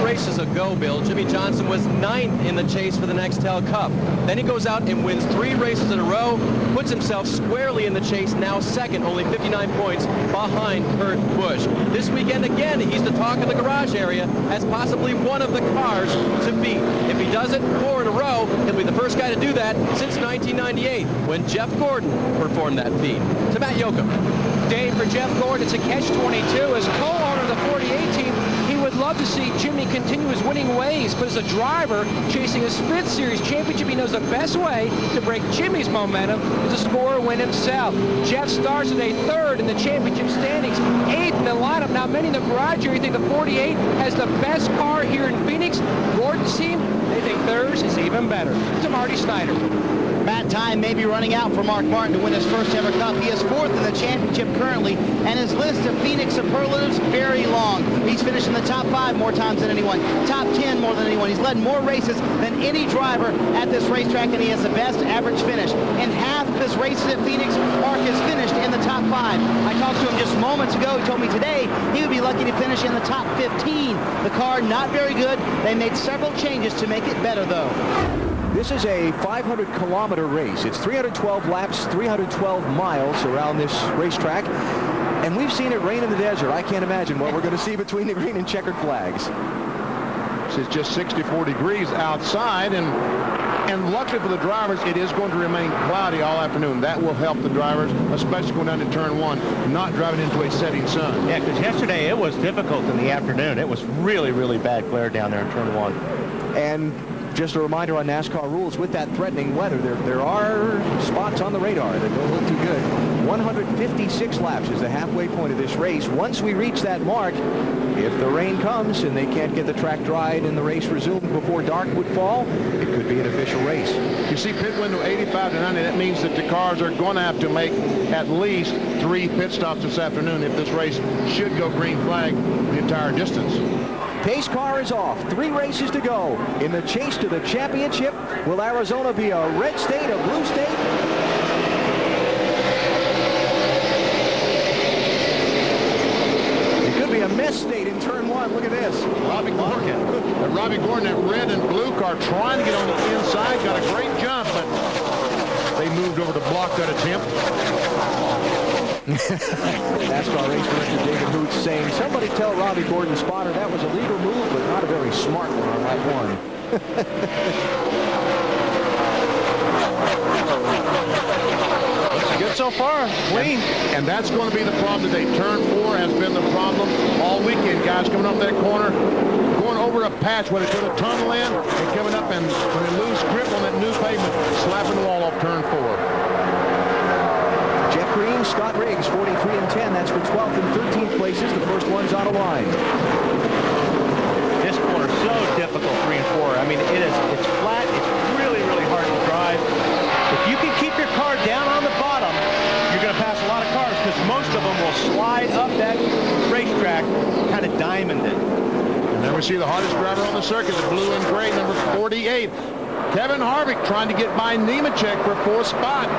races ago, Bill, Jimmy Johnson was 9th in the chase for the Nextel Cup. Then he goes out and wins 3 races in a row, puts himself squarely in the chase, now second, only 59 points behind Kurt Busch. This weekend, again, he's the talk of the garage area as possibly one of the cars to beat. If he does it 4 in a row, he'll be the first guy to do that since 1998, when Jeff Gordon performed that feat. To Matt Yoakum. Dave, for Jeff Gordon, it's a catch-22. As co-owner of the 48 team, he would love to see Jimmy continue his winning ways, but as a driver chasing his 5th series championship, he knows the best way to break Jimmy's momentum is to score a win himself. Jeff starts today 3rd in the championship standings, 8th in the lineup. Now, many in the garage area think the 48 has the best car here in Phoenix. Gordon's team, they think theirs is even better. To Marty Snyder. Matt, time may be running out for Mark Martin to win his first ever cup. He is 4th in the championship currently, and his list of Phoenix superlatives very long. He's finished in the top 5 more times than anyone, top 10 more than anyone. He's led more races than any driver at this racetrack, and he has the best average finish. In half of his races at Phoenix, Mark has finished in the top 5. I talked to him just moments ago. He told me today he would be lucky to finish in the top 15. The car not very good. They made several changes to make it better, though. This is a 500-kilometer race. It's 312 laps, 312 miles around this racetrack. And we've seen it rain in the desert. I can't imagine what we're going to see between the green and checkered flags. It's just 64 degrees outside, and luckily for the drivers, it is going to remain cloudy all afternoon. That will help the drivers, especially going down to turn 1, not driving into a setting sun. Yeah, because yesterday it was difficult in the afternoon. It was really, really bad glare down there in turn 1. And just a reminder on NASCAR rules, with that threatening weather, there are spots on the radar that don't look too good. 156 laps is the halfway point of this race. Once we reach that mark, if the rain comes and they can't get the track dried and the race resumed before dark would fall, it could be an official race. You see pit window 85 to 90. That means that the cars are going to have to make at least 3 pit stops this afternoon if this race should go green flag the entire distance. Pace car is off. 3 races to go. In the chase to the championship, will Arizona be a red state, a blue state? It could be a mess state in turn 1. Look at this. Robbie Gordon, that red and blue car, trying to get on the inside, got a great jump, but they moved over to block that attempt. NASCAR race director David Hoots saying, somebody tell Robbie Gordon spotter that was a legal move, but not a very smart one on lap 1. Looks good so far. Clean. And that's going to be the problem today. Turn 4 has been the problem all weekend. Guys coming up that corner, going over a patch where they put a tunnel in, and coming up, and when they lose grip on that new pavement, slapping the wall off turn 4. Green, Scott Riggs, 43 and 10. That's for 12th and 13th places. The first one's on a line. This corner is so difficult, 3 and 4. I mean, it's flat. It's really, really hard to drive. If you can keep your car down on the bottom, you're going to pass a lot of cars because most of them will slide up that racetrack, kind of diamond it. And then we see the hardest driver on the circuit, the blue and gray, number 48. Kevin Harvick trying to get by Nemechek for 4th spot.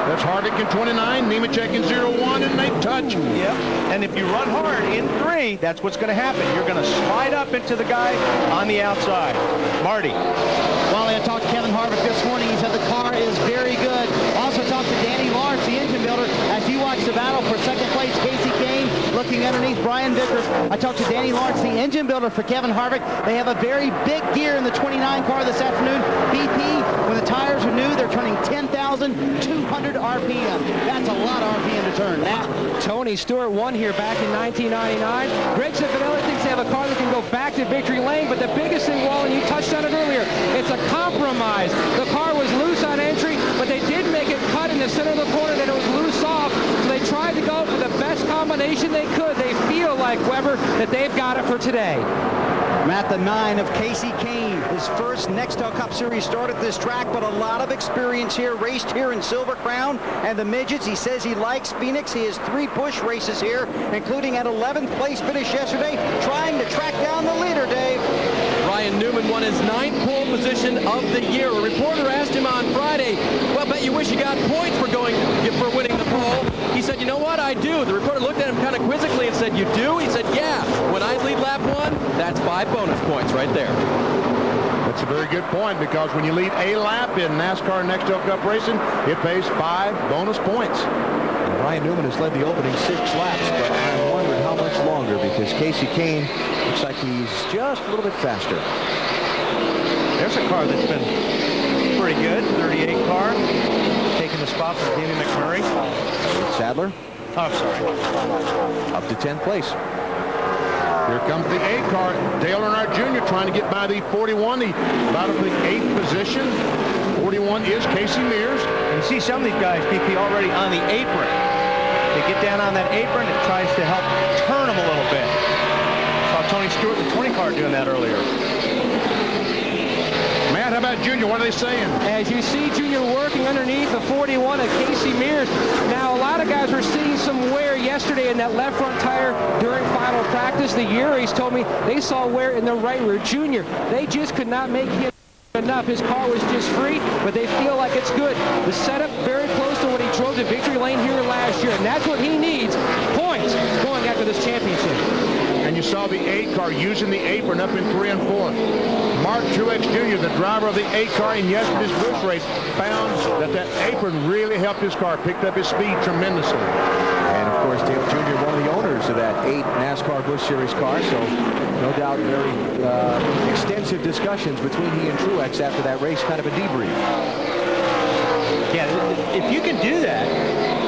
That's Harvick in 29, Nemechek in 01, and they touch. Yep. And if you run hard in 3, that's what's going to happen. You're going to slide up into the guy on the outside. Marty. Well, I talked to Kevin Harvick this morning. He said the car is very good. Also talked to Danny Lawrence, the engine builder. As you watch the battle for 2nd place, Casey Kane looking underneath Brian Vickers. I talked to Danny Lawrence, the engine builder for Kevin Harvick. They have a very big gear in the 29 car this afternoon. BP, when the tires are new, they're turning 10,200 RPM. That's a lot of RPM to turn. Tony Stewart won here back in 1999. Greg Cifanelli thinks they have a car that can go back to victory lane, but the biggest thing, Wally, you touched on it earlier, it's a compromise. The car was loose on entry, but they did make it cut in the center of the corner that it was loose off, so they tried to go for the best combination they could. They feel like, Weber, that they've got it for today. Matt, the 9 of Casey Kane. His first Nextel Cup Series start at this track, but a lot of experience here. Raced here in Silver Crown and the midgets. He says he likes Phoenix. He has 3 Busch races here, including an 11th place finish yesterday, trying to track down the leader, Dave. Ryan Newman won his 9th pole position of the year. A reporter asked him on Friday, well, bet you wish you got points for winning the pole. He said, you know what? I I do. The reporter looked at him kind of quizzically and said, you do? He said, yeah. When I lead lap 1, that's 5 bonus points right there. That's a very good point, because when you lead a lap in NASCAR Nextel Cup racing, it pays 5 bonus points. Ryan Newman has led the opening 6 laps, but I wondered how much longer, because Casey Kane looks like he's just a little bit faster. There's a car that's been pretty good, 38 car, taking the spot from Davey McMurray. Sadler. Oh, I'm sorry. Up to 10th place. Here comes the 8 car. Dale Earnhardt Jr. trying to get by the 41, out of the 8th position. 41 is Casey Mears. And you see some of these guys, BP, already on the apron. They get down on that apron, it tries to help turn them a little bit. Saw Tony Stewart in the 20 car doing that earlier. Matt, how about Junior? What are they saying? As you see Junior working underneath the 41 of Casey Mears. Now, a lot of guys were seeing some wear yesterday in that left front tire during final practice. The Uris told me they saw wear in the right rear. Junior, they just could not make him enough. His car was just free, but they feel like it's good. The setup very close to what he drove to victory lane here last year, and that's what he needs. Points going after this championship. And you saw the 8 car using the apron up in 3 and 4. Mark Truex Jr., the driver of the 8 car in yesterday's Busch race, found that apron really helped his car, picked up his speed tremendously. And of course, Dale Jr., one of the owners of that 8 NASCAR Busch Series car, so no doubt very extensive discussions between he and Truex after that race, kind of a debrief. Yeah, if you can do that,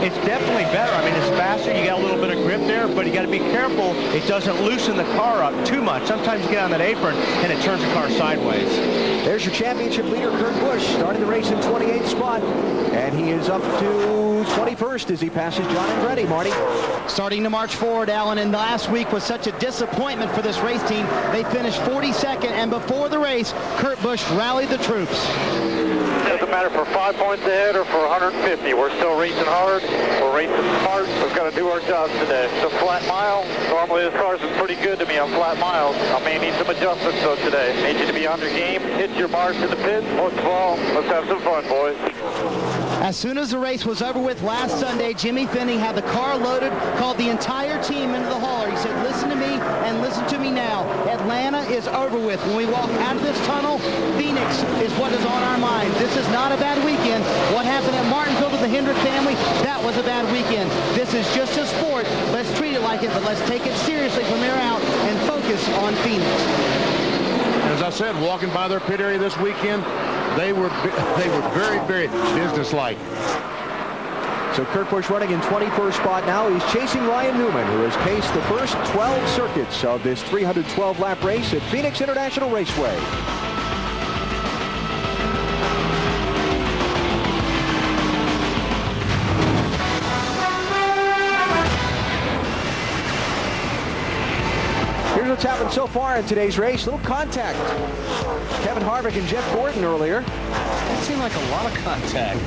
it's definitely better. I mean, it's faster. You got a little bit of grip there, but you got to be careful it doesn't loosen the car up too much. Sometimes you get on that apron and it turns the car sideways. There's your championship leader, Kurt Busch, starting the race in 28th spot, and he is up to 21st as he passes John Andretti. Marty. Starting to march forward, Alan, and last week was such a disappointment for this race team. They finished 42nd, and before the race, Kurt Busch rallied the troops. Doesn't matter for 5 points ahead or for 150. We're still racing hard. We're racing smart. We've got to do our jobs today. It's a flat mile. Normally this car's been pretty good to me on flat miles. I may need some adjustments though today. Need you to be on your game, hit your marks in the pit. Most of all, let's have some fun, boys. As soon as the race was over with last Sunday, Jimmy Finney had the car loaded, called the entire team into the hauler. He said, listen to me and listen to me now. Atlanta is over with. When we walk out of this tunnel, Phoenix is what is on our minds. This is not a bad weekend. What happened at Martinsville to the Hendrick family, that was a bad weekend. This is just a sport. Let's treat it like it, but let's take it seriously from here out and focus on Phoenix. As I said, walking by their pit area this weekend, they were very, very businesslike. So Kurt Busch running in 21st spot now. He's chasing Ryan Newman, who has paced the first 12 circuits of this 312-lap race at Phoenix International Raceway. Here's what's happened so far in today's race. Little contact. Kevin Harvick and Jeff Gordon earlier. It seemed like a lot of contact.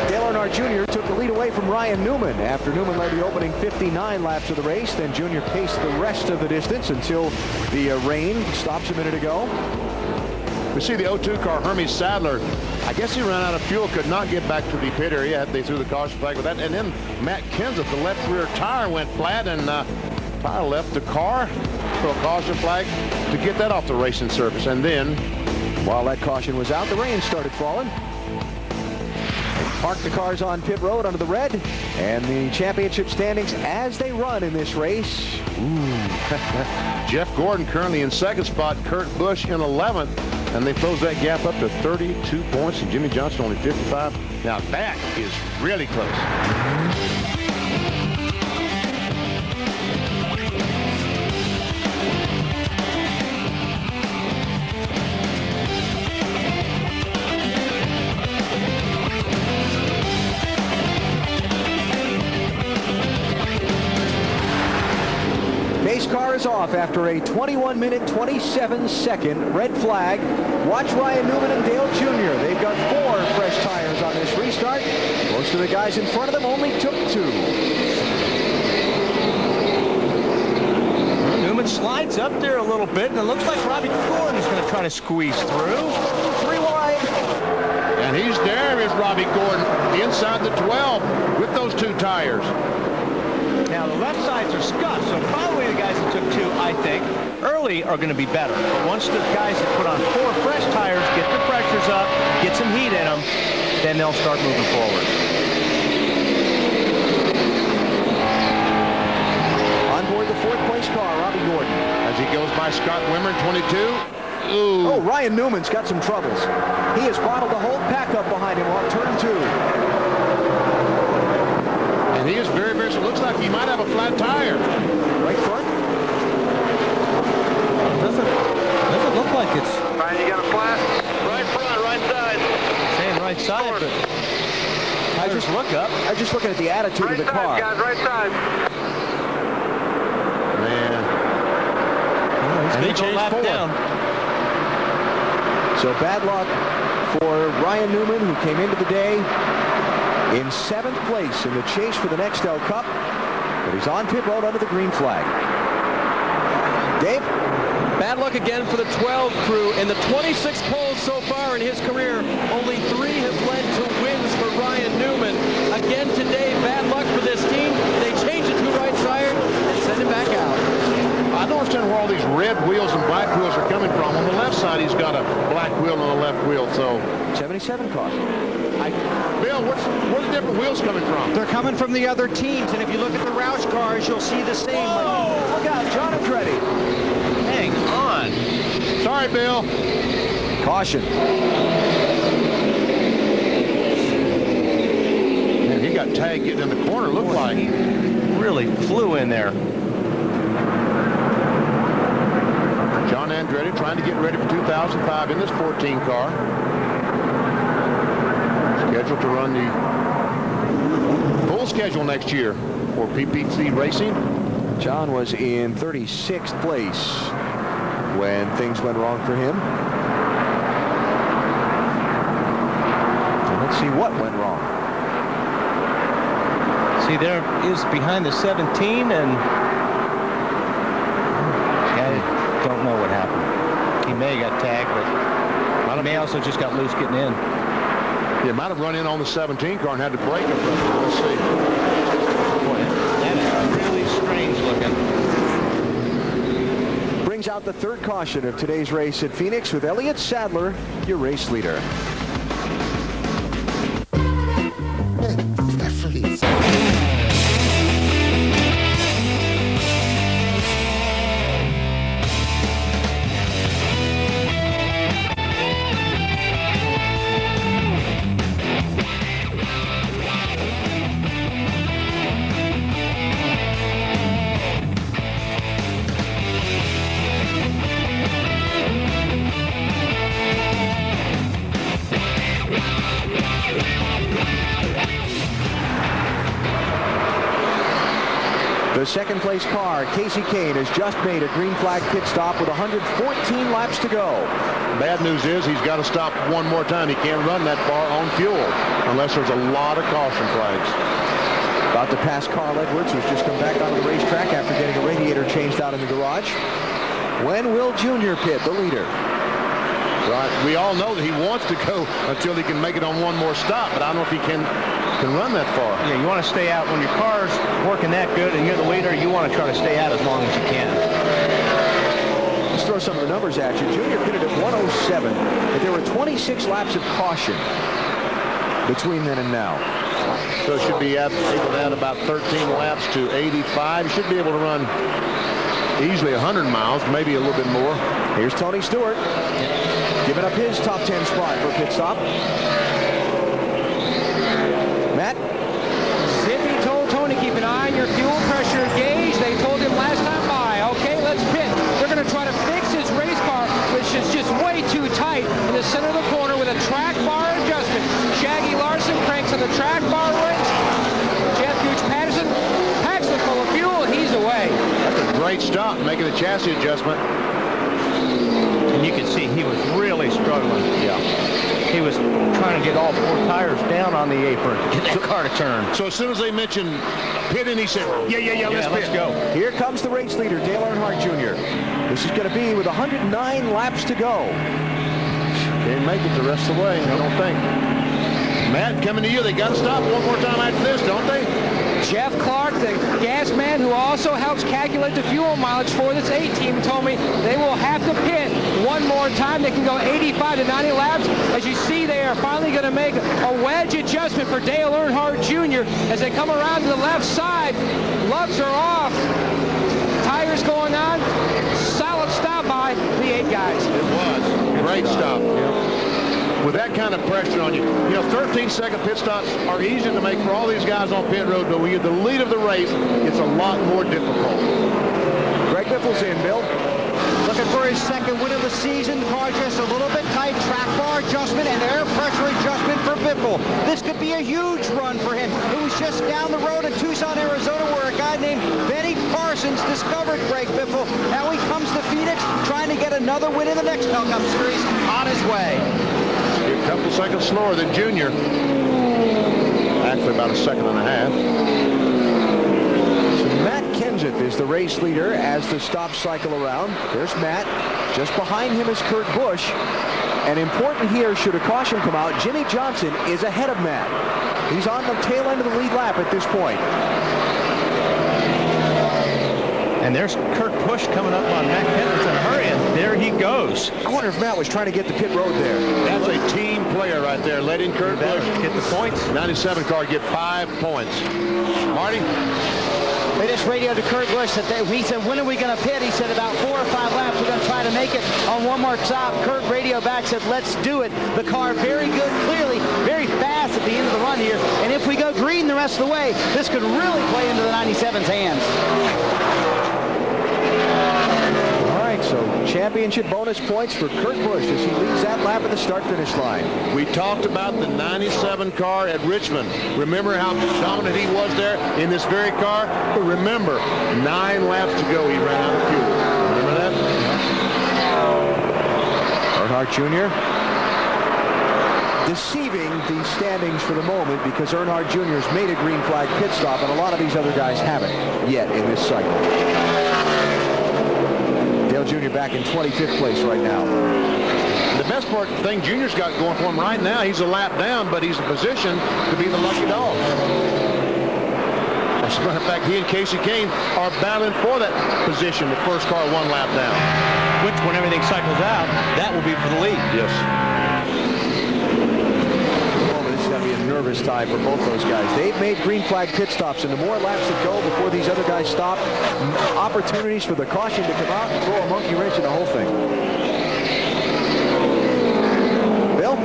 Dale Earnhardt Jr. took the lead away from Ryan Newman after Newman led the opening 59 laps of the race. Then Jr. paced the rest of the distance until the rain stops a minute ago. We see the 02 car, Hermes Sadler. I guess he ran out of fuel, could not get back to the pit area. They threw the caution flag with that. And then Matt Kenseth, the left rear tire went flat, and tire left the car. Throw a caution flag to get that off the racing surface. And then, while that caution was out, the rain started falling. Park the cars on pit road under the red, and the championship standings as they run in this race. Jeff Gordon currently in second spot, Kurt Busch in 11th, and they close that gap up to 32 points, and Jimmy Johnson only 55. Now that is really close. Car is off after a 21-minute, 27-second red flag. Watch Ryan Newman and Dale Jr. They've got 4 fresh tires on this restart. Most of the guys in front of them only took 2. Newman slides up there a little bit, and it looks like Robbie Gordon is going to try to squeeze through. 3 wide. And he's there is Robbie Gordon inside the 12 with those 2 tires. Now, the left sides are scuffed, so probably the guys that took 2, I think, early are going to be better. But once the guys that put on 4 fresh tires get the pressures up, get some heat in them, then they'll start moving forward. On board the 4th place car, Robbie Gordon. As he goes by Scott Wimmer, 22. Ooh. Oh, Ryan Newman's got some troubles. He has bottled the whole pack up behind him on turn 2. And he is very, very, it looks like he might have a flat tire. Right front. Doesn't look like it's Ryan, you got a flat? Right front, right side. saying right side, but I just look up. I'm just looking at the attitude Right of the side, car. guys, right side. Man. And he goes lap forward. down. So bad luck for Ryan Newman, who came into the day in 7th place in the chase for the Nextel Cup. But he's on pit road under the green flag. Dave? Bad luck again for the 12 crew. In the 26 poles so far in his career, only 3 have led to wins for Ryan Newman. Again today, bad luck for this team. They change it to right side and send him back out. I don't understand where all these red wheels and black wheels are coming from. On the left side, he's got a black wheel on the left wheel, so. 77 car. Bill, where's the different wheels coming from? They're coming from the other teams, and if you look at the Roush cars, you'll see the same. Oh, look out, John Andretti. Hang on. Sorry, Bill. Caution. Man, he got tagged getting in the corner, looked like. He really flew in there. John Andretti trying to get ready for 2005 in this 14 car. Scheduled to run the full schedule next year for PPC Racing. John was in 36th place when things went wrong for him. So let's see what went wrong. See, there is behind the 17, and I don't know what happened. He may have got tagged, but he may also just got loose getting in. He might have run in on the 17 car and had to brake him. Let's see. Boy, that is really strange looking. Brings out the 3rd caution of today's race at Phoenix with Elliott Sadler, your race leader. The 2nd place car, Casey Kane, has just made a green flag pit stop with 114 laps to go. Bad news is he's got to stop one more time. He can't run that far on fuel unless there's a lot of caution flags. About to pass Carl Edwards, who's just come back onto the racetrack after getting a radiator changed out in the garage. When will Junior pit, the leader? Right. We all know that he wants to go until he can make it on one more stop, but I don't know if he can run that far. Yeah, you want to stay out when your car's working that good and you're the leader. You want to try to stay out as long as you can. Let's throw some of the numbers at you. Junior pitted at 107, but there were 26 laps of caution between then and now. So should be able to add about 13 laps to 85. Should be able to run easily 100 miles, maybe a little bit more. Here's Tony Stewart giving up his top 10 spot for pit stop. Matt? Zippy told Tony, keep an eye on your fuel pressure gauge. They told him last time by, okay, let's pit. They're going to try to fix his race car, which is just way too tight in the center of the corner with a track bar adjustment. Shaggy Larson cranks on the track bar wrench. Jeff Gooch Patterson packs it full of fuel, and he's away. That's a great stop, making the chassis adjustment. And you can see he was really struggling. Yeah. He was trying to get all 4 tires down on the apron to get that car to turn. So as soon as they mentioned pitting, he said, yeah, let's pit. go. Here comes the race leader, Dale Earnhardt Jr. This is going to be with 109 laps to go. Didn't make it the rest of the way, I don't think. Matt, coming to you. They got to stop one more time after this, don't they? Jeff Clark, the gas man who also helps calculate the fuel mileage for this A team, told me they will have to pit one more time. They can go 85 to 90 laps. As you see, they are finally going to make a wedge adjustment for Dale Earnhardt Jr. as they come around to the left side. Lugs are off. Tires going on. Solid stop by the 8 guys. It was. Great stop. With that kind of pressure on you, 13-second pit stops are easy to make for all these guys on pit road, but when you're the lead of the race, it's a lot more difficult. Greg Biffle's in, Bill. Looking for his second win of the season. The car just a little bit tight. Track bar adjustment and air pressure adjustment for Biffle. This could be a huge run for him. It was just down the road in Tucson, Arizona, where a guy named Benny Parsons discovered Greg Biffle. Now he comes to Phoenix trying to get another win in the next Hell Cup Series on his way. A couple seconds slower than Junior. Actually, about a second and a half. So Matt Kenseth is the race leader as the stops cycle around. There's Matt. Just behind him is Kurt Busch. And important here, should a caution come out, Jimmy Johnson is ahead of Matt. He's on the tail end of the lead lap at this point. And there's Kurt Busch coming up on Matt Kenseth in a hurry, and there he goes. I wonder if Matt was trying to get the pit road there. That's a team player right there, letting Kurt Busch get the points. 97 car get 5 points. Marty? They just radioed to Kurt Busch that he said, when are we going to pit? He said about 4 or 5 laps. We're going to try to make it on one more stop. Kurt radioed back, said, let's do it. The car very good, clearly very fast at the end of the run here. And if we go green the rest of the way, this could really play into the 97's hands. So championship bonus points for Kurt Busch as he leads that lap at the start-finish line. We talked about the 97 car at Richmond. Remember how dominant he was there in this very car? But remember, 9 laps to go, he ran out of fuel. Remember that? Earnhardt Jr. deceiving the standings for the moment because Earnhardt Jr. has made a green flag pit stop, and a lot of these other guys haven't yet in this cycle. Jr. back in 25th place right now. The best part thing Junior's got going for him right now, he's a lap down, but he's in position to be the lucky dog. As a matter of fact, he and Casey Kane are battling for that position, the first car 1 lap down. Which, when everything cycles out, that will be for the lead. Yes. This is going to be a nervous time for both those guys. They've made green flag pit stops, and the more laps that go before these other guys stop, opportunities for the caution to come out and throw a monkey wrench in the whole thing. Bill?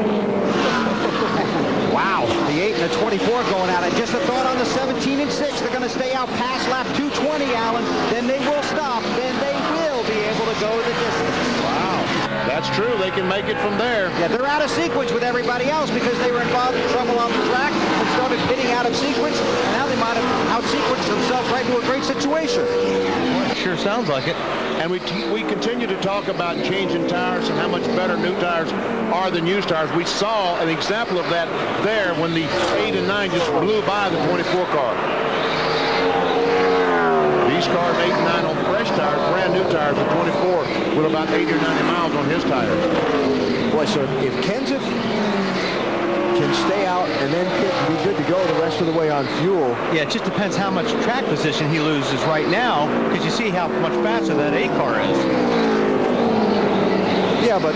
Wow, the 8 and the 24 going at it. Just a thought on the 17 and 6. They're going to stay out past lap 220, Alan. Then they will stop. Then they will be able to go the distance. Wow. That's true. They can make it from there. Yeah, they're out of sequence with everybody else because they were involved in trouble on the track and started pitting out of sequence. And now they might have out-sequenced themselves right into a great situation. Well, it sure sounds like it. And we continue to talk about changing tires and how much better new tires are than used tires. We saw an example of that there when the 8 and 9 just blew by the 24 car. These cars, 8 and 9 on fresh tires, brand new tires, the 24 with about 80 or 90 miles on his tires. Boy, so if Kenseth can stay out and then pit and be good to go the rest of the way on fuel. Yeah, it just depends how much track position he loses right now, because you see how much faster that A car is. Yeah, but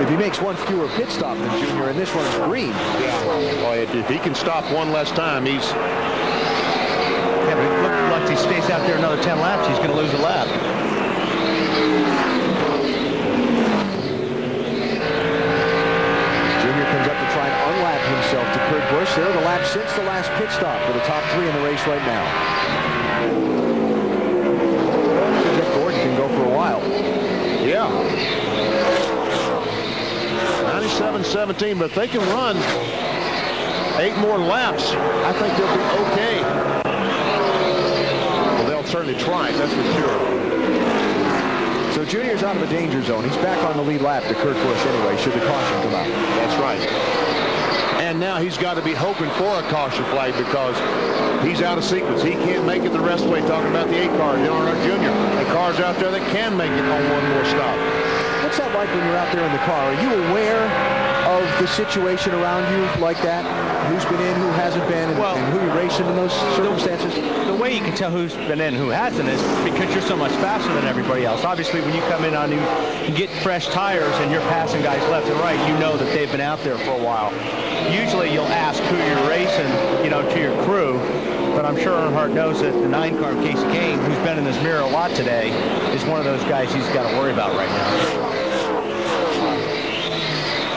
if he makes 1 fewer pit stop than Junior and this one is green. Yeah. Well, if he can stop 1 less time, he's... Yeah, but it looks like he stays out there another 10 laps, he's going to lose a lap. Junior comes up to try and unlap himself to Kurt Busch. They're the lap since the last pit stop for the top 3 in the race right now. Jeff Gordon can go for a while. Yeah. 97-17, but if they can run 8 more laps, I think they'll be okay. Well, they'll certainly try it, that's for sure. So Junior's out of the danger zone. He's back on the lead lap to Kurt Busch anyway, should the caution come out. That's right. And now he's got to be hoping for a caution flag because he's out of sequence. He can't make it the rest of the way, talking about the 8 car, Dale Earnhardt Jr. The cars out there that can make it on 1 more stop. What's that like when you're out there in the car? Are you aware of the situation around you like that? Who's been in, who hasn't been, and who you're racing in those circumstances? The way you can tell who's been in and who hasn't is because you're so much faster than everybody else. Obviously, when you come in on you get fresh tires and you're passing guys left and right, you know that they've been out there for a while. Usually you'll ask who you're racing, you know, to your crew. But I'm sure Earnhardt knows that the 9-car Casey Kane, who's been in this mirror a lot today, is one of those guys he's got to worry about right now.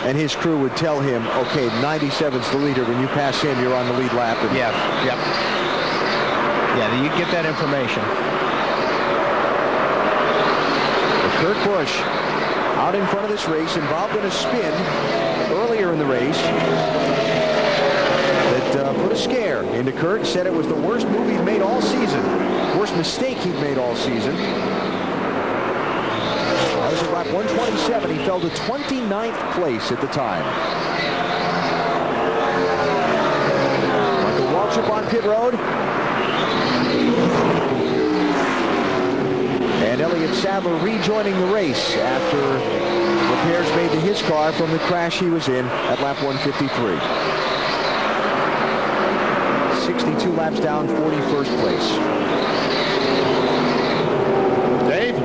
And his crew would tell him, okay, 97's the leader. When you pass him, you're on the lead lap. And yeah, you get that information. Kurt Busch out in front of this race, involved in a spin earlier in the race that put a scare into Kurt. Said it was the worst move he'd made all season, worst mistake he'd made all season. That was at lap 127. He fell to 29th place at the time. Michael Waltrip on pit road. And Elliott Sadler rejoining the race after repairs made to his car from the crash he was in at lap 153. 62 laps down, 41st place. Dave?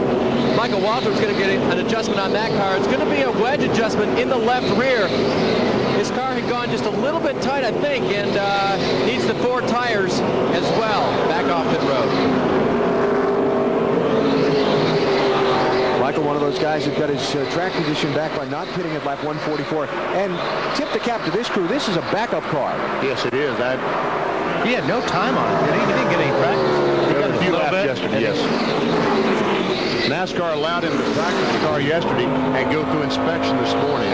Michael Waltrip's going to get an adjustment on that car. It's going to be a wedge adjustment in the left rear. His car had gone just a little bit tight, I think, and needs the 4 tires as well. Back off pit road. Michael, one of those guys that got his track position back by not pitting at lap 144. And tip the cap to this crew, this is a backup car. Yes, it is. He had no time on it. He didn't get any practice. He got a few laps yesterday, yes. NASCAR allowed him to practice the car yesterday and go through inspection this morning.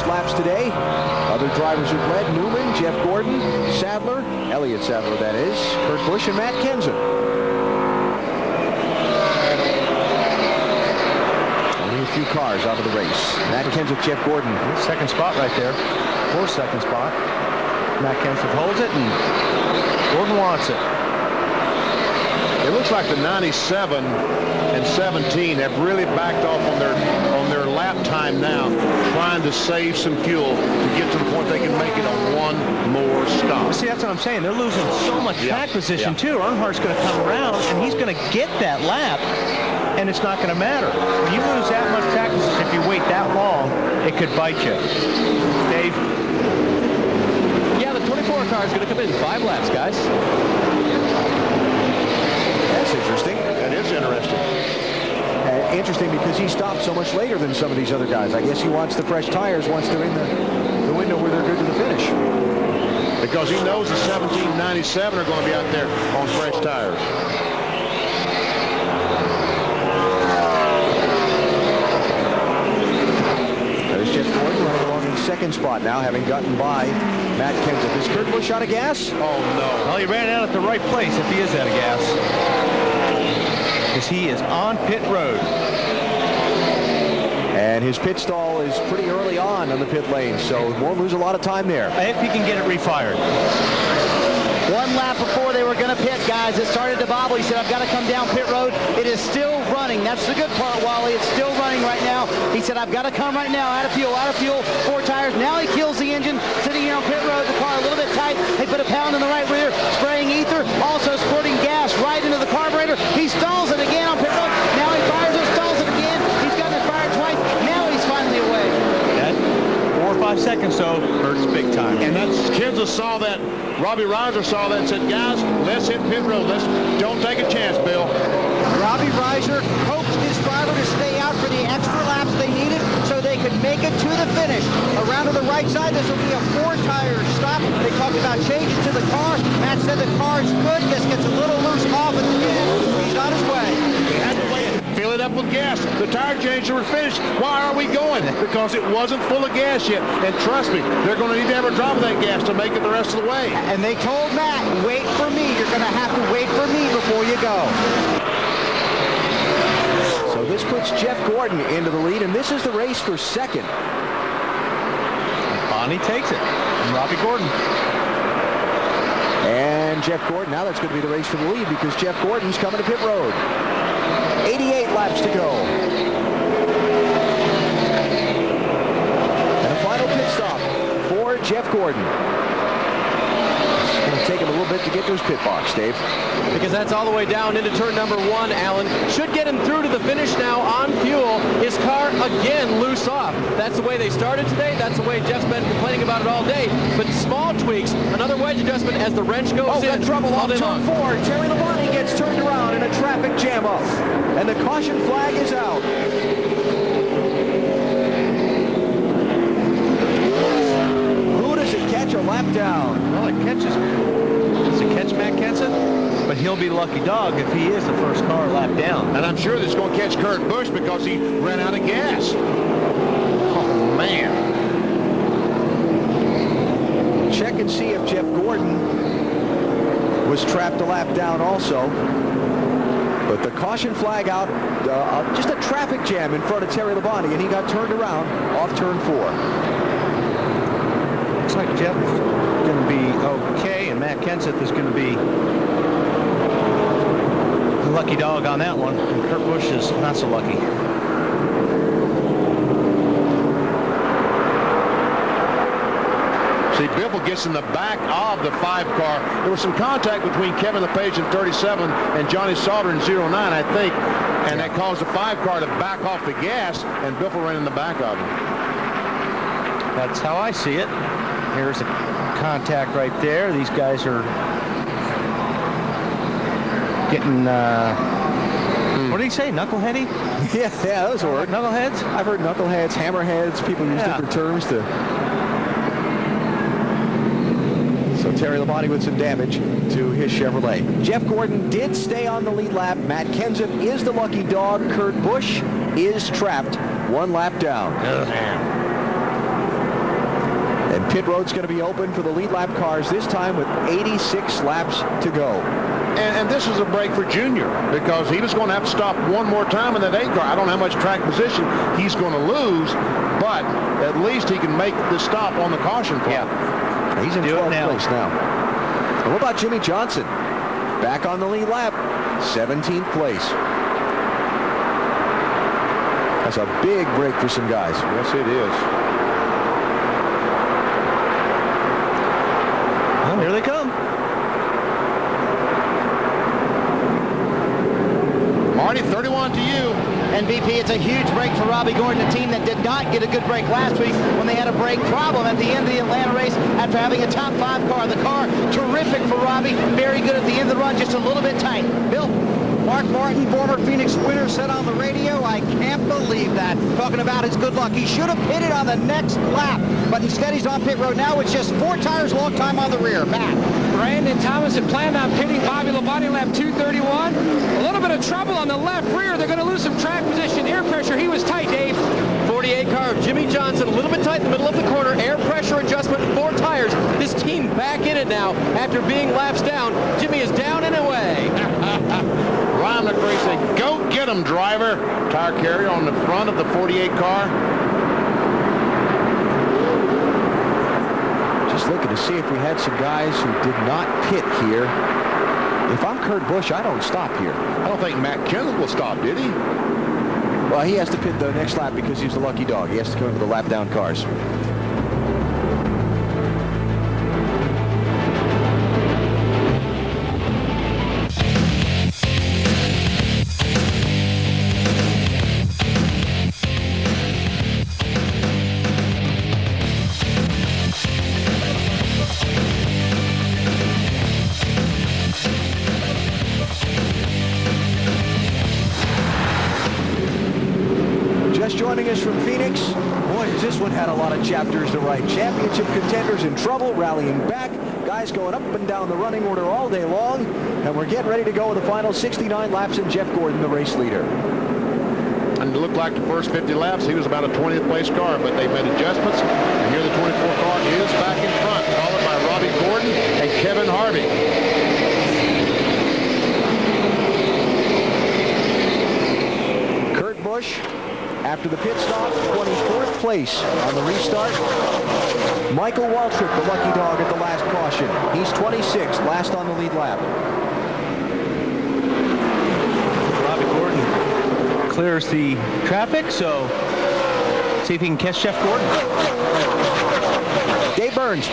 Laps today. Other drivers who've led: Newman, Jeff Gordon, Sadler, Elliott Sadler, that is, Kurt Busch, and Matt Kenseth. Only a few cars out of the race. Matt Kenseth, Jeff Gordon. Second spot right there. 4th second spot. Matt Kenseth holds it, and Gordon wants it. It looks like the 97 and 17 have really backed off on their lap time now, trying to save some fuel to get to the point they can make it on one more stop. See, that's what I'm saying. They're losing so much track position, too. Earnhardt's going to come around, and he's going to get that lap, and it's not going to matter. When you lose that much track position, if you wait that long, it could bite you. Dave? Yeah, the 24 car is going to come in 5 laps, guys. That's interesting. That is interesting. Interesting because he stopped so much later than some of these other guys. I guess he wants the fresh tires once they're in the window where they're good to the finish. Because he knows the 1797 are going to be out there on fresh tires. There's Jeff Gordon running along in second spot now, having gotten by Matt Kenseth. Is Kurt Busch out of gas? Oh, no. Well, he ran out at the right place if he is out of gas. Because he is on pit road. And his pit stall is pretty early on the pit lane, so won't lose a lot of time there. If he can get it refired. 1 lap before they were going to pit, guys. It started to bobble. He said, I've got to come down pit road. It is still running. That's the good part, Wally. It's still running right now. He said, I've got to come right now. Out of fuel, 4 tires. Now he kills the engine, sitting here on pit road. The car a little bit tight. They put a pound in the right rear, spraying ether, also squirting gas right into the carburetor. He stalls it again on pit road. Now he fires it, stalls it again. He's gotten it fired twice. Now he's finally away. That 4 or 5 seconds, though, hurts big time. And that's Kenseth saw that. Robbie Reiser saw that and said, guys, let's hit pit road. Don't take a chance, Bill. Robbie Reiser coaxed his driver to stay out for the extra laps they needed so they could make it to the finish. Around to the right side, this will be a 4-tire stop. They talked about changes to the car. Matt said the car's good. Just gets a little loose off at the end. He's on his way. They had to wait. Fill it up with gas. The tire changes were finished. Why are we going? Because it wasn't full of gas yet. And trust me, they're going to need to have a drop of that gas to make it the rest of the way. And they told Matt, wait for me. You're going to have to wait for me before you go. So this puts Jeff Gordon into the lead, and this is the race for second. Bonnie takes it. And Robbie Gordon. And Jeff Gordon, now that's going to be the race for the lead because Jeff Gordon's coming to pit road. 88 laps to go. And a final pit stop for Jeff Gordon. It's going to take him a little bit to get to his pit box, Dave. Because that's all the way down into turn number 1, Alan. Should get him through to the finish now on fuel. His car again loose off. That's the way they started today. That's the way Jeff's been complaining about it all day. But small tweaks, another wedge adjustment as the wrench goes in. Got trouble all on day turn long. 4. Terry Labonte gets turned around in a traffic jam up. And the caution flag is out. Who does it catch a lap down? Well, it catches. Does it catch Matt Kenseth? But he'll be lucky dog if he is the first car lap down. And I'm sure this is going to catch Kurt Busch because he ran out of gas. Oh, man. Check and see if Jeff Gordon was trapped a lap down also. But the caution flag out, just a traffic jam in front of Terry Labonte, and he got turned around off turn 4. Looks like Jeff's going to be okay, and Matt Kenseth is going to be the lucky dog on that one. And Kurt Busch is not so lucky. See, Biffle gets in the back of the 5 car. There was some contact between Kevin LePage in 37 and Johnny Sauter in 09, I think. And that caused the 5 car to back off the gas, and Biffle ran in the back of him. That's how I see it. Here's a contact right there. These guys are getting, what did he say, knuckleheady? Yeah, those were Knuckleheads? I've heard knuckleheads, hammerheads, people use different terms to... So Terry Labonte with some damage to his Chevrolet. Jeff Gordon did stay on the lead lap. Matt Kenseth is the lucky dog. Kurt Busch is trapped 1 lap down. And pit road's going to be open for the lead lap cars this time with 86 laps to go. And this is a break for Junior because he was going to have to stop one more time in that 8 car. I don't know how much track position he's going to lose, but at least he can make the stop on the caution flag. Yeah. He's in 12th place now. And what about Jimmy Johnson? Back on the lead lap, 17th place. That's a big break for some guys. Yes, it is. Well, here they come. Marty, 31 to you. And VP, it's a huge break for Robbie Gordon, a team that did not get a good break last week when they had a brake problem at the end of the Atlanta race after having a top 5 car. The car, terrific for Robbie, very good at the end of the run, just a little bit tight. Bill? Mark Martin, former Phoenix winner, said on the radio, I can't believe that. Talking about his good luck. He should have pitted on the next lap, but instead he's on pit road now with just 4 tires, long time on the rear. Matt. Brandon Thomas had planned on pitting Bobby Labonte lap 231. A little bit of trouble on the left rear. They're going to lose some track position. Air pressure. He was tight, Dave. 48 car of Jimmy Johnson, a little bit tight in the middle of the corner. Air pressure adjustment, 4 tires. This team back in it now after being laps down. Jimmy is down and away. Ryan McRae said, go get him, driver. Tire carrier on the front of the 48 car. Just looking to see if we had some guys who did not pit here. If I'm Kurt Busch, I don't stop here. I don't think Matt Kenseth will stop, did he? Well, he has to pit the next lap because he's the lucky dog. He has to come into the lap down cars. Joining us from Phoenix. Boy, this one had a lot of chapters to write. Championship contenders in trouble, rallying back. Guys going up and down the running order all day long. And we're getting ready to go with the final 69 laps, and Jeff Gordon, the race leader. And it looked like the first 50 laps, he was about a 20th place car, but they made adjustments. And here the 24 car is back in front, followed by Robbie Gordon and Kevin Harvick. place on the restart. Michael Waltrip, the lucky dog at the last caution. He's 26th, last on the lead lap. Robbie Gordon clears the traffic, so see if he can catch Jeff Gordon. Dave Burns,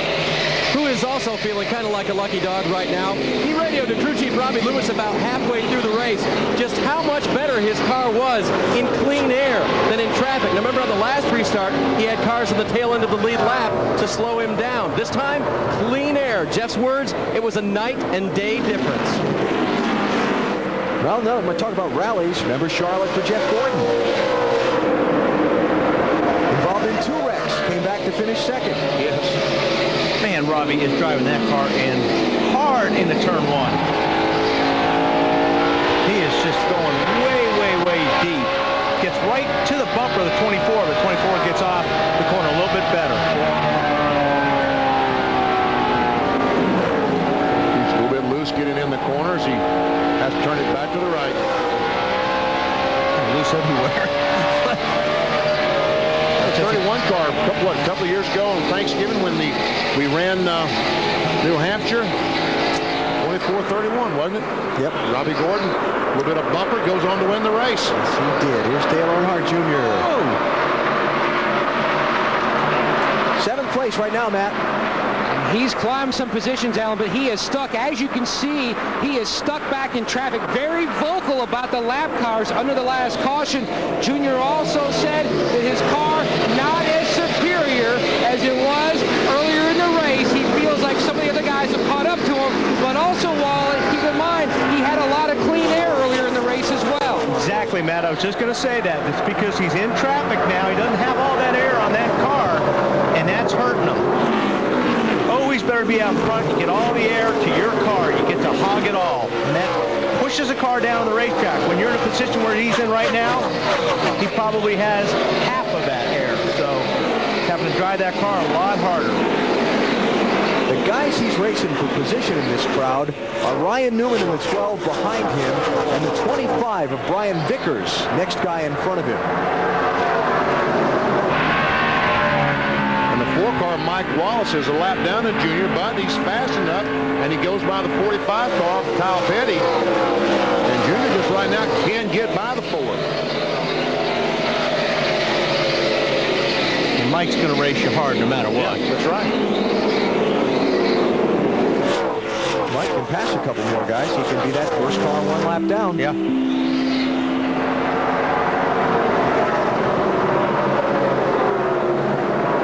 who is also feeling kind of like a lucky dog right now. He radioed to crew chief Robbie Lewis about halfway through the race just how much better his car was in clean air than in traffic. Now remember on the last restart, he had cars on the tail end of the lead lap to slow him down. This time, clean air. Jeff's words, it was a night and day difference. well, no, I'm going to talk about rallies. Remember Charlotte for Jeff Gordon. Involved in 2 wrecks, came back to finish second. Yes. Man, Robbie is driving that car in hard into turn 1. He is just going way, way, way deep. Gets right to the bumper of the 24, but 24 gets off the corner a little bit better. He's a little bit loose getting in the corners. He has to turn it back to the right. Loose everywhere. 31 car, a couple of years ago on Thanksgiving when we ran New Hampshire, 24-31, wasn't it? Yep. Robbie Gordon, a little bit of bumper, goes on to win the race. Yes, he did. Here's Dale Earnhardt Jr. Oh. 7th place right now, Matt. He's climbed some positions, Alan, but he is stuck. As you can see, he is stuck back in traffic. Very vocal about the lap cars under the last caution. Junior also said that his car not as superior as it was earlier in the race. He feels like some of the other guys have caught up to him, but also, Wally, keep in mind, he had a lot of clean air earlier in the race as well. Exactly, Matt. I was just going to say that. It's because he's in traffic now. He doesn't have all that air on that car, and that's hurting him. Always better be out front. You get all the air to your car. You get to hog it all. And that pushes the car down on the racetrack. When you're in a position where he's in right now, he probably has half of that air. So he's having to drive that car a lot harder. The guys he's racing for position in this crowd are Ryan Newman in the 12 behind him and the 25 of Brian Vickers, next guy in front of him. And the 4-car Mike Wallace is a lap down to Junior, but he's fast enough, and he goes by the 45 car, Kyle Petty. And Junior just right now can't get by the 4. And Mike's going to race you hard no matter what. Yeah, that's right. Mike can pass a couple more guys. He can be that first car 1 lap down. Yeah.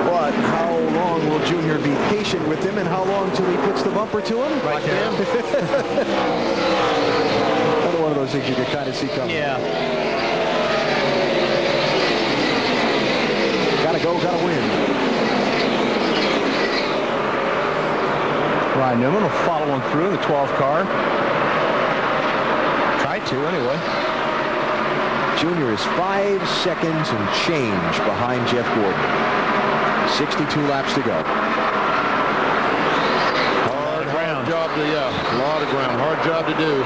But how long will Junior be patient with him, and how long till he puts the bumper to him? Right there. Another one of those things you can kind of see coming. Yeah. Gotta go, gotta win. Ryan Newman will follow one through in the 12 car. Try to, anyway. Junior is 5 seconds and change behind Jeff Gordon. 62 laps to go. Hard job to, a lot of ground. Hard job to do.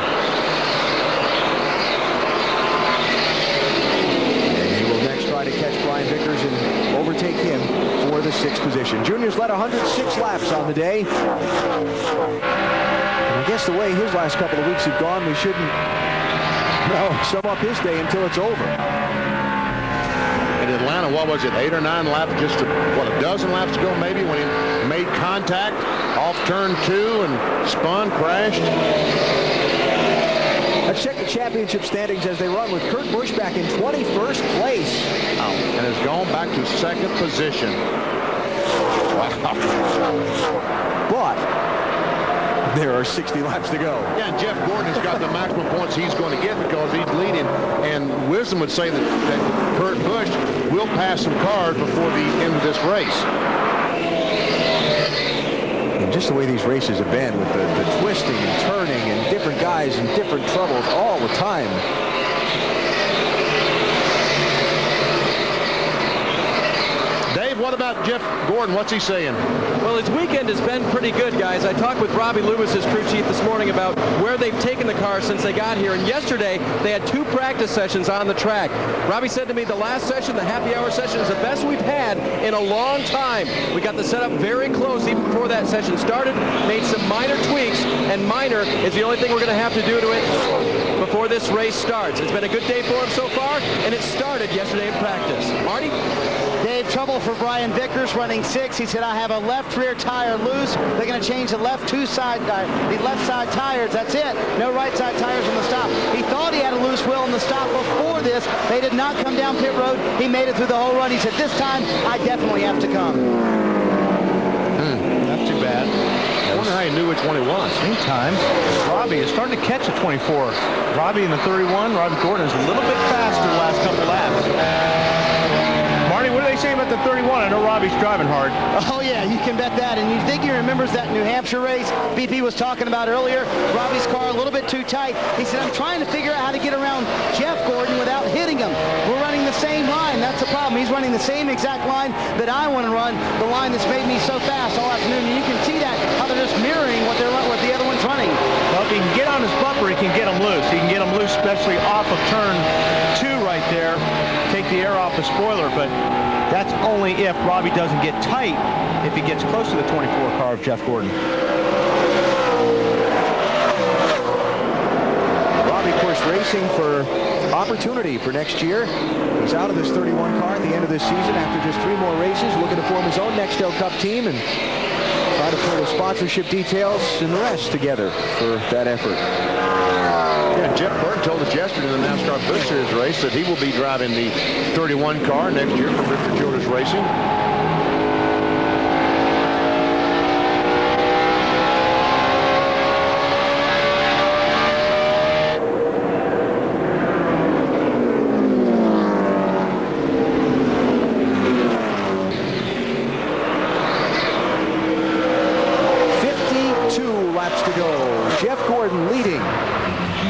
And he will next try to catch Brian Vickers and overtake him for the 6th position. Junior's led 106 laps on the day. And I guess the way his last couple of weeks have gone, we shouldn't sum up his day until it's over. In Atlanta, what was it, 8 or 9 laps, just a dozen laps ago maybe, when he made contact off turn 2 and spun, crashed. Let's check the championship standings as they run with Kurt Busch back in 21st place. Wow. And has gone back to 2nd position. Wow. But there are 60 laps to go. Yeah, and Jeff Gordon has got the maximum points he's going to get because he's leading. And Winston would say that Kurt Busch will pass some cars before the end of this race. And just the way these races have been with the twisting and turning and different guys and different troubles all the time. Dave, what about Jeff Gordon? What's he saying? Well, his weekend has been pretty good, guys. I talked with Robbie Lewis, his crew chief, this morning about where they've taken the car since they got here. And yesterday, they had 2 practice sessions on the track. Robbie said to me the last session, the happy hour session, is the best we've had in a long time. We got the setup very close even before that session started, made some minor tweaks, and minor is the only thing we're going to have to do to it before this race starts. It's been a good day for him so far, and it started yesterday in practice. Marty? Dave, trouble for Brian Vickers running 6. He said, I have a left rear tire loose. They're going to change the left side tires. That's it. No right side tires on the stop. He thought he had a loose wheel on the stop before this. They did not come down pit road. He made it through the whole run. He said, this time, I definitely have to come. Not too bad. I wonder how he knew which one it was. Meantime, Robbie is starting to catch a 24. Robbie in the 31. Robbie Gordon is a little bit faster the last couple laps. Marty, what do they say about the 31? I know Robbie's driving hard. Oh, yeah, you can bet that. And you think he remembers that New Hampshire race BP was talking about earlier? Robbie's car a little bit too tight. He said, I'm trying to figure out how to get around Jeff Gordon without hitting him. We're running the same line. That's the problem. He's running the same exact line that I want to run, the line that's made me so fast all afternoon. And you can see that, how they're just mirroring what the other one's running. Well, if he can get on his bumper, he can get him loose. He can get him loose, especially off of turn 2 right there. Take the air off the spoiler, but that's only if Robbie doesn't get tight if he gets close to the 24 car of Jeff Gordon. Robbie, of course, racing for opportunity for next year. He's out of this 31 car at the end of this season after just 3 more races, looking to form his own Nextel Cup team and try to pull the sponsorship details and the rest together for that effort. Yeah, Jeff Burton told us yesterday in the NASCAR Busch Series race that he will be driving the 31 car next year for Richard Childress Racing.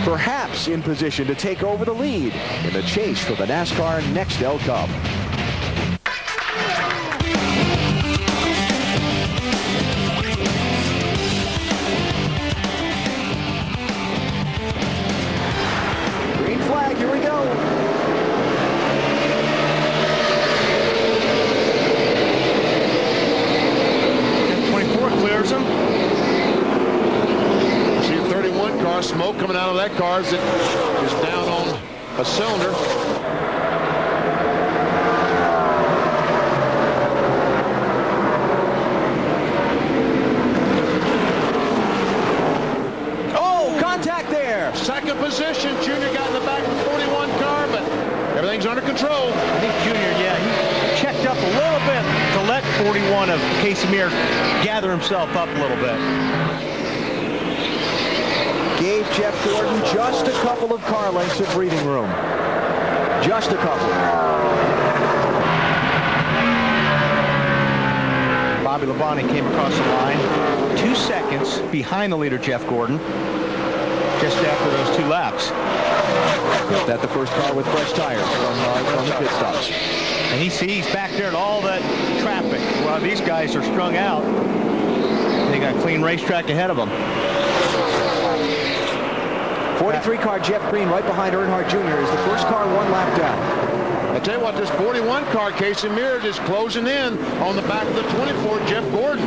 Perhaps in position to take over the lead in the chase for the NASCAR Nextel Cup. Green flag, here we go. And 24 clears him. Car, smoke coming out of that car as it is down on a cylinder. Oh, contact there. Second position. Junior got in the back of the 41 car, but everything's under control. I think Junior, he checked up a little bit to let 41 of Casey Mears gather himself up a little bit. Gave Jeff Gordon just a couple of car lengths of breathing room. Just a couple. Bobby Labonte came across the line 2 seconds behind the leader, Jeff Gordon, just after those 2 laps. That the first car with fresh tires from the pit stops. And he sees back there at all that traffic. While these guys are strung out, they got a clean racetrack ahead of them. 43 car Jeff Green right behind Earnhardt Jr. is the first car 1 lap down. I tell you what, this 41 car, Casey Mears, is closing in on the back of the 24, Jeff Gordon.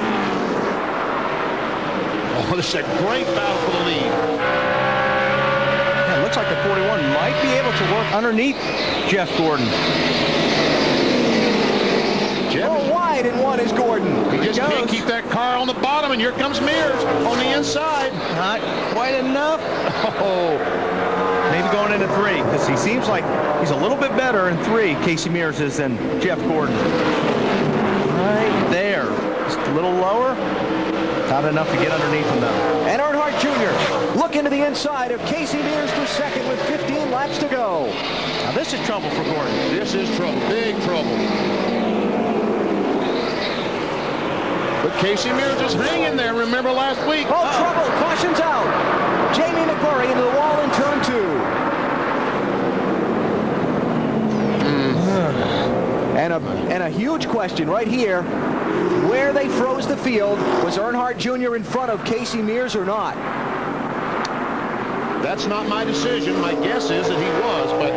Oh, this is a great battle for the lead. Yeah, it looks like the 41 might be able to work underneath Jeff Gordon. Wide in 1 is Gordon. He just can't keep that car on the bottom, and here comes Mears on the inside. Not quite enough. Oh, maybe going into 3, because he seems like he's a little bit better in 3, Casey Mears is, than Jeff Gordon. Right there. Just a little lower. Not enough to get underneath him, though. And Earnhardt Jr. look into the inside of Casey Mears for second with 15 laps to go. Now this is trouble for Gordon. This is trouble, big trouble. But Casey Mears is hanging there. Remember last week? Oh, trouble. Caution's out. Jamie McMurray into the wall in turn 2. And a huge question right here, where they froze the field, was Earnhardt Jr. in front of Casey Mears or not? That's not my decision. My guess is that he was, but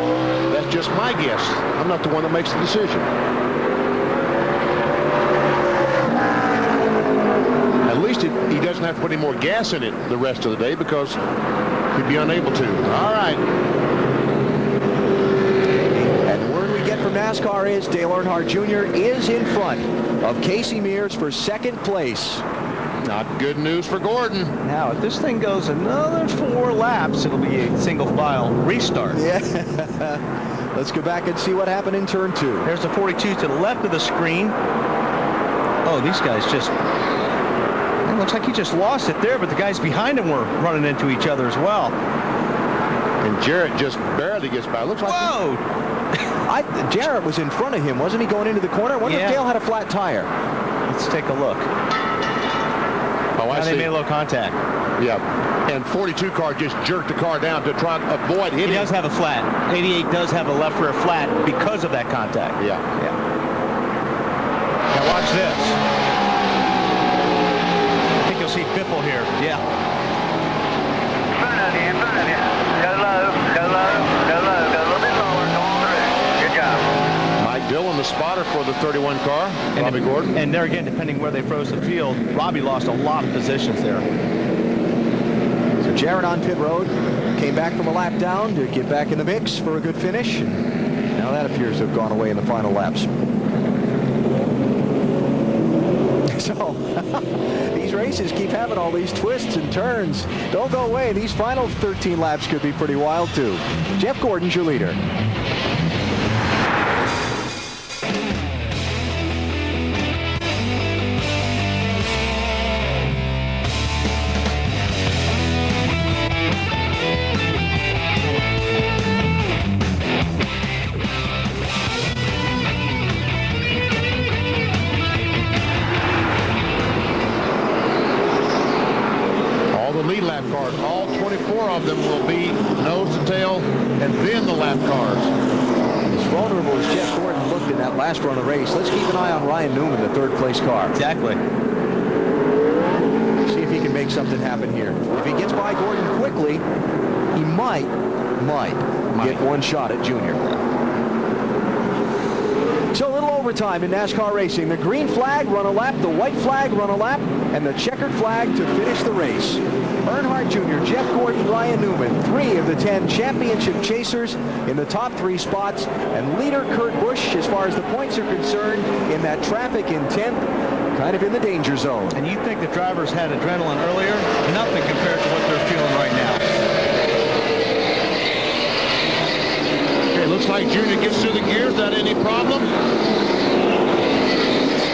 that's just my guess. I'm not the one that makes the decision. At least he doesn't have to put any more gas in it the rest of the day because he'd be unable to. All right. And the word we get from NASCAR is Dale Earnhardt Jr. is in front of Casey Mears for second place. Not good news for Gordon. Now, if this thing goes another 4 laps, it'll be a single file restart. Yeah. Let's go back and see what happened in turn 2. There's the 42 to the left of the screen. Oh, these guys just... It looks like he just lost it there, but the guys behind him were running into each other as well. And Jarrett just barely gets by. Looks like... Whoa! Jarrett was in front of him, wasn't he, going into the corner? I wonder if Dale had a flat tire. Let's take a look. Oh, I see. They made a little contact. Yeah. And 42 car just jerked the car down to try to avoid hitting. He does have a flat. 88 does have a left rear flat because of that contact. Yeah. Now watch this. I think you'll see Biffle here. Yeah. In front of you. Go low, go low, go low. Go a little bit lower, go on through. Good job. Mike Dillon, the spotter for the 31 car. Robbie Gordon. And there again, depending where they froze the field, Robbie lost a lot of positions there. So Jarrett on pit road, came back from a lap down to get back in the mix for a good finish. And now that appears to have gone away in the final laps. So these races keep having all these twists and turns. Don't go away. These final 13 laps could be pretty wild too. Jeff Gordon's your leader. Lead lap cars, all 24 of them will be nose to tail and then the lap cars. As vulnerable as Jeff Gordon looked in that last run of the race, let's keep an eye on Ryan Newman, the third place car. Exactly. See if he can make something happen here. If he gets by Gordon quickly, he might get one shot at Junior. So a little overtime in NASCAR racing. The green flag, run a lap. The white flag, run a lap. And the checkered flag to finish the race. Earnhardt Jr., Jeff Gordon, Ryan Newman, 3 of the 10 championship chasers in the top 3 spots. And leader Kurt Busch, as far as the points are concerned, in that traffic in 10th, kind of in the danger zone. And you think the drivers had adrenaline earlier? Nothing compared to what they're feeling right now. Okay, looks like Junior gets through the gears without any problem.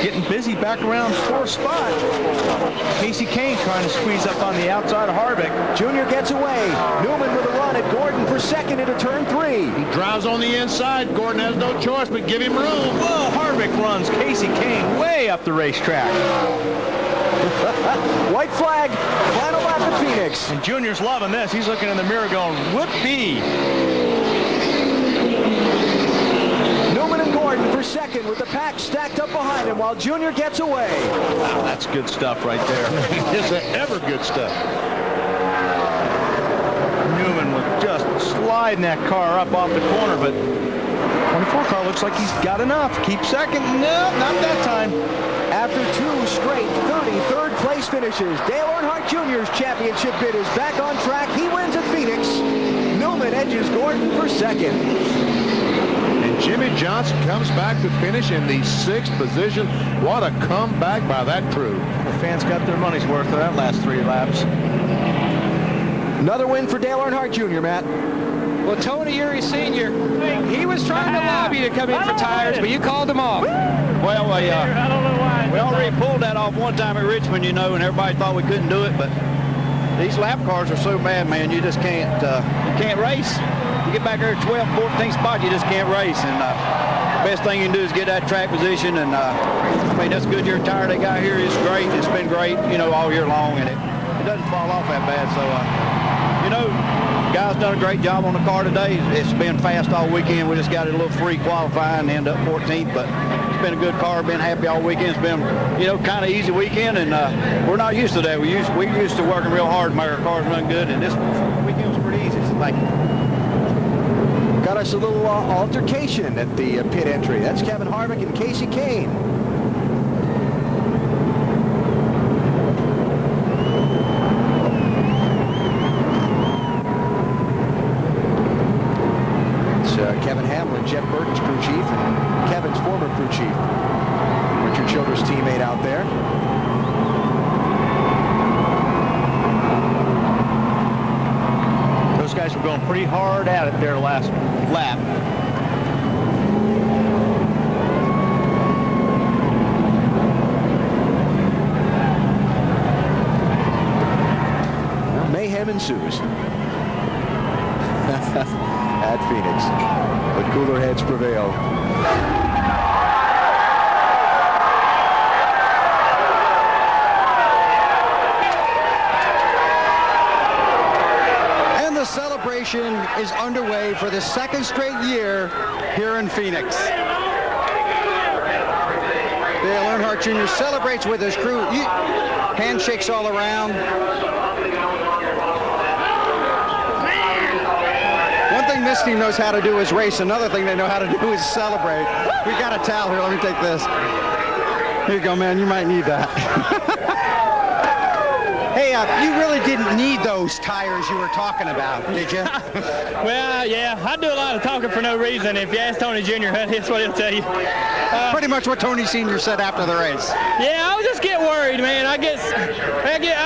Getting busy back around 4th spot. Casey Kane trying to squeeze up on the outside of Harvick. Junior gets away. Newman with a run at Gordon for second into turn 3. He drives on the inside. Gordon has no choice but give him room. Whoa, Harvick runs Casey Kane way up the racetrack. White flag, final lap at Phoenix. And Junior's loving this. He's looking in the mirror going, whoopee. Newman and Gordon for second with the pack stacked up behind him while Junior gets away. Wow, that's good stuff right there. It's ever good stuff. Newman was just sliding that car up off the corner, but 24 car looks like he's got enough. Keep second. No, not that time. After 2 straight 33rd place finishes, Dale Earnhardt Jr.'s championship bid is back on track. He wins at Phoenix. Newman edges Gordon for second. And Jimmy Johnson comes back to finish in the 6th position. What a comeback by that crew. The fans got their money's worth of that last 3 laps. Another win for Dale Earnhart Jr., Matt. Well, Tony Eury Sr., he was trying to lobby to come in for tires, but you called him off. Well, we already pulled that off one time at Richmond, you know, and everybody thought we couldn't do it, but these lap cars are so bad, man, you just can't, you can't race. You get back there at 12th, 14th spot, you just can't race, and best thing you can do is get that track position, and I mean, that's Goodyear tire they got here is great. It's been great, you know, all year long, and it doesn't fall off that bad, so You know, guys done a great job on the car today. It's been fast all weekend. We just got it a little free qualifying and end up 14th, but it's been a good car. Been happy all weekend. It's been, you know, kind of easy weekend, and we're not used to that. We're used to working real hard to make our cars run good, and this weekend was pretty easy. So thank you. Got us a little altercation at the pit entry. That's Kevin Harvick and Casey Kane. Kevin Hamlin, Jeff Burton's crew chief, and Kevin's former crew chief, Richard Childress' teammate out there. Those guys were going pretty hard at it there last lap. Well, mayhem ensues at Phoenix, but cooler heads prevail. And the celebration is underway for the second straight year here in Phoenix. Dale Earnhardt Jr. celebrates with his crew. Handshakes all around. One thing this team knows how to do is race. Another thing they know how to do is celebrate. We got a towel here. Let me take this. Here you go, man. You might need that. Hey, you really didn't need those tires you were talking about, did you? Well, yeah, I do a lot of talking for no reason. If you ask Tony Jr., that's what he'll tell you. Pretty much what Tony Sr. said after the race. Yeah, I just get worried, man. I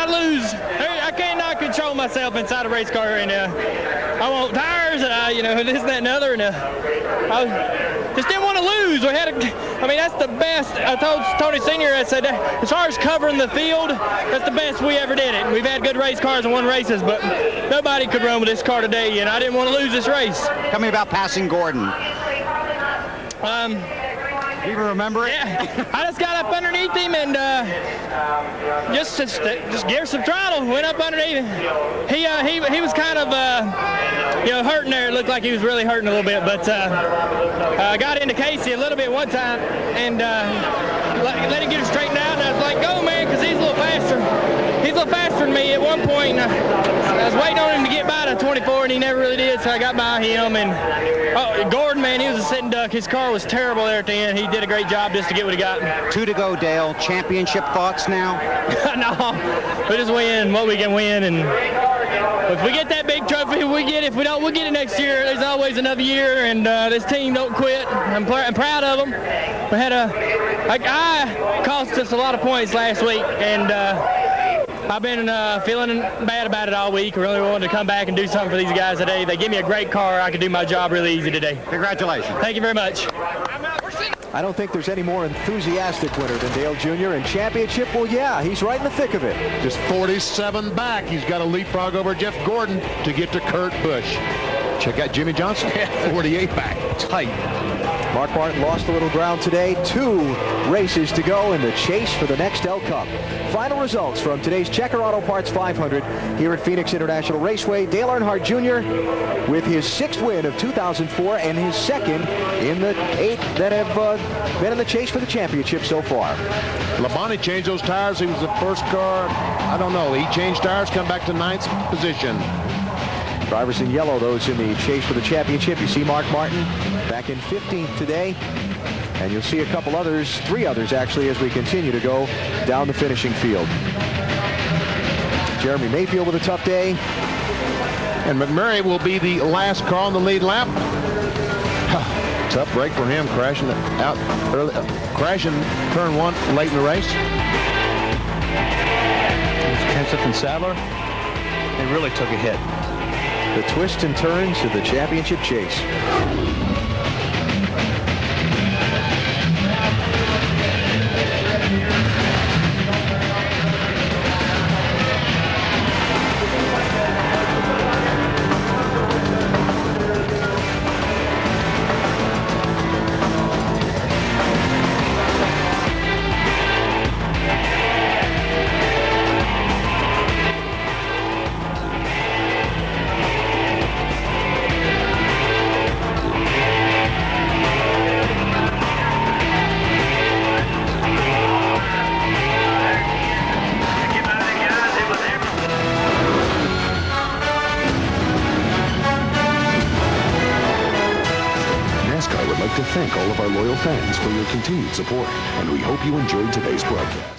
lose. I cannot control myself inside a race car, and I want tires, and this, that, and the other, and I just didn't want to lose. That's the best. I told Tony Sr., I said, as far as covering the field, that's the best we ever did it. We've had good race cars and won races, but nobody could run with this car today, and I didn't want to lose this race. Tell me about passing Gordon. You even remember it? Yeah, I just got up underneath him and just gave some throttle. Went up underneath him. He was kind of hurting there. It looked like he was really hurting a little bit, but I got into Casey a little bit one time and let him get it straightened out. And I was like, "Go, man," because he's a little faster. He's a little faster than me. At one point, I was waiting on him to get by to 24, and he never really did. So I got by him and. Gordon, man, he was a sitting duck. His car was terrible there at the end. He did a great job just to get what he got. 2 to go, Dale. Championship thoughts now? No, we just win what we can win, and if we get that big trophy, we get it. If we don't, we'll get it next year. There's always another year, and this team don't quit. I'm proud of them. We had I cost us a lot of points last week, and I've been feeling bad about it all week. Really wanted to come back and do something for these guys today. They give me a great car. I can do my job really easy today. Congratulations. Thank you very much. I don't think there's any more enthusiastic winner than Dale Jr. in championship. Well, yeah, he's right in the thick of it. Just 47 back. He's got a leapfrog over Jeff Gordon to get to Kurt Busch. Check out Jimmy Johnson, 48 back. Tight. Mark Martin lost a little ground today. 2 races to go in the chase for the Nextel Cup. Final results from today's Checker Auto Parts 500 here at Phoenix International Raceway. Dale Earnhardt Jr. with his 6th win of 2004 and his 2nd in the 8 that have been in the chase for the championship so far. Labonte changed those tires. He was the first car. I don't know. He changed tires, come back to 9th position. Drivers in yellow, those in the chase for the championship. You see Mark Martin back in 15th today. And you'll see a couple others, 3 others actually, as we continue to go down the finishing field. Jeremy Mayfield with a tough day. And McMurray will be the last car on the lead lap. Tough break for him, crashing out early, crashing turn 1 late in the race. Kenseth and Sadler, they really took a hit. The twists and turns of the championship chase. to thank all of our loyal fans for your continued support, and we hope you enjoyed today's broadcast.